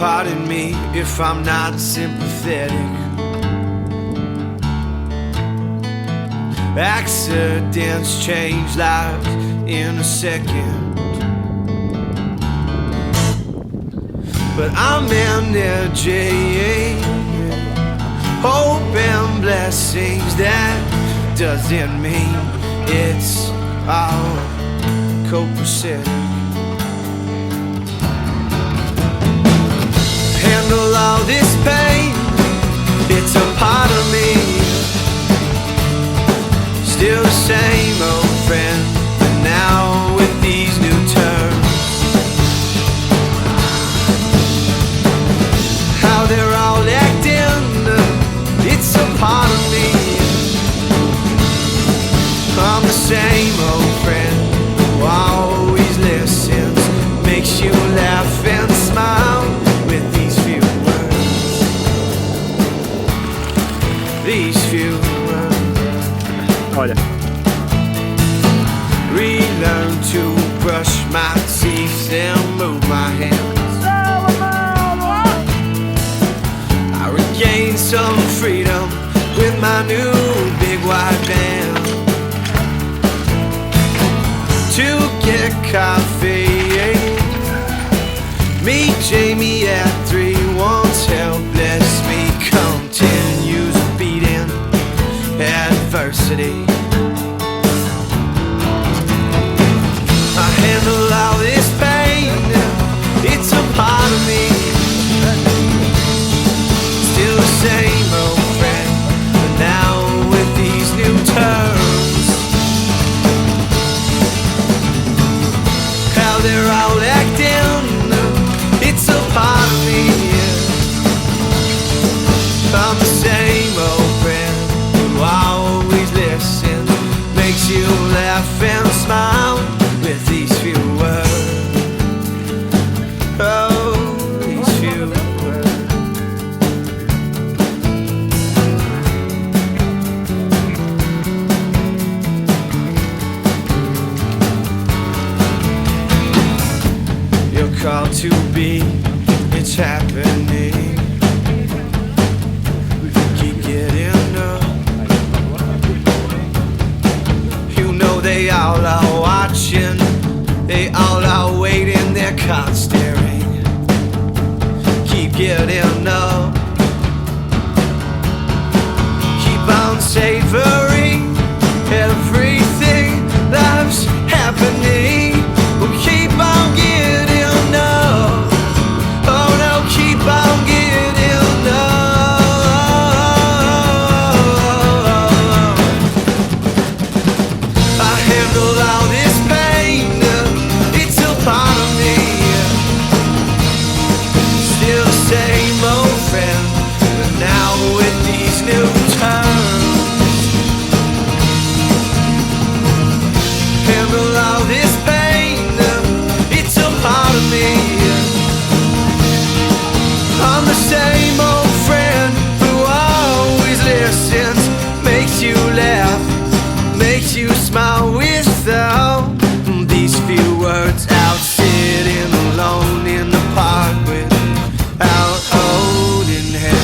Pardon me if I'm not sympathetic. Accidents change lives in a second, but I'm managing hope and blessings. That doesn't mean it's all copacetic. Handle all this pain, it's a part of me. Still the same old friend, but now with these new terms. How they're all acting, it's a part of me. I'm the same old friend who always listens, makes you laugh and smile with these few words. These few words. Olha. Relearn to brush my teeth and move my hands. I regain some freedom with my new big white band. To get coffee, meet Jamie at 3. Once help, bless me, continues beating adversity. I handle all this pain, it's a part of me. Still the same old friend, but now with these new terms. How they're all acting, it's a part of me. I'm the same old friend who always listens, makes you laugh and smile with these few words. Oh, these few words. You're called to be, it's happening. Keep getting up. You know they all are watching, they all are waiting, they're caught staring. Keep getting up. Keep on savoring everything that's happening. Well, keep on getting up. Oh no, keep on getting up. I handle all this pain, it's a part of me. Still the same old friend, but now with these new terms. Handle all this pain, it's a part of me. I'm the same old friend who always listens, makes you laugh, makes you smile without these few words. Out sitting alone in the park without holding hands.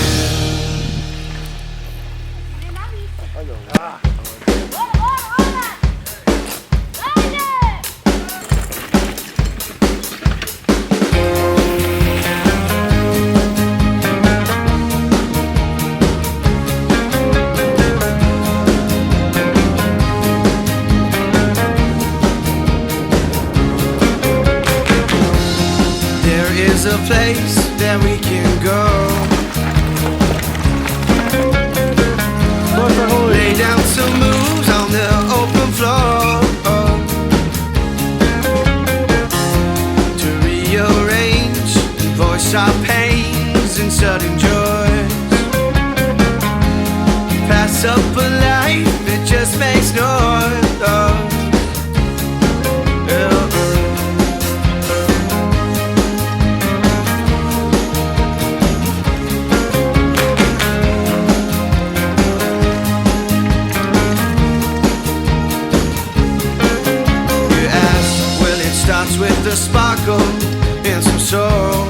There is a place that we can go. Lay down some moves on the open floor to rearrange, voice our pains and sudden joys. Pass up a life that just makes noise. With the sparkle and some sorrow.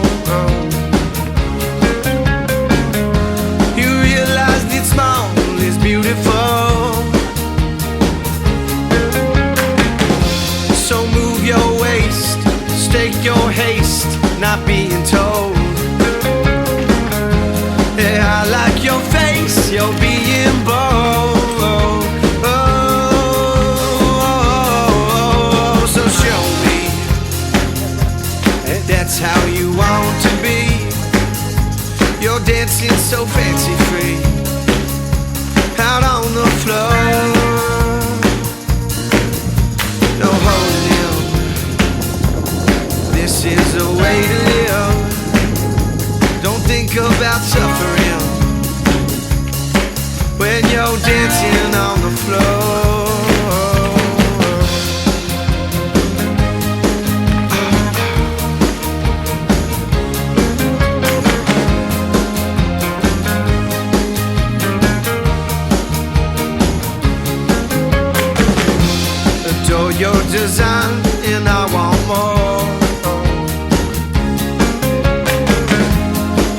design, and I want more.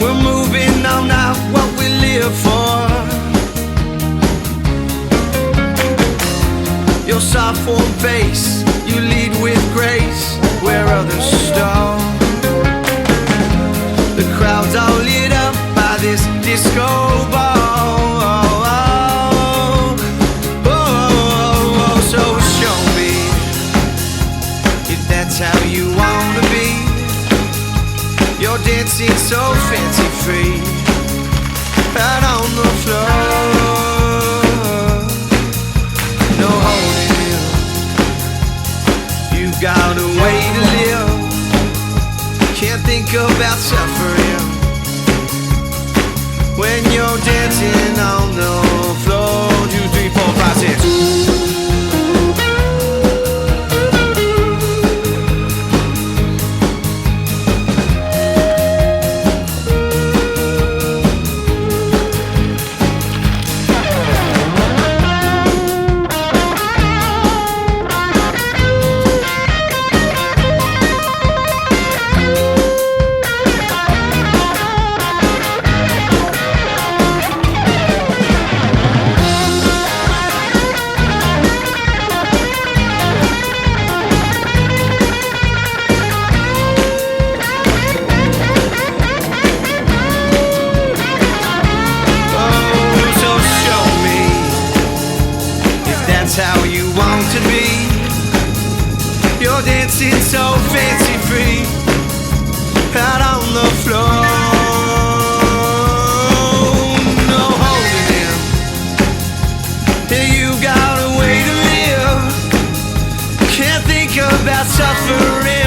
We're moving on now, what we live for. Your soft warm face, you lead with grace where others stall. The crowd's all lit up by this disco ball. So show me if that's how you wanna be. You're dancing so fancy free out on the floor. No holding you, you got a way to live. Can't think about suffering when you're dancing on the floor. 2, 3, 4, 5, 6. How you want to be. You're dancing so fancy free out on the floor. No holding him. You got a way to live. Can't think about suffering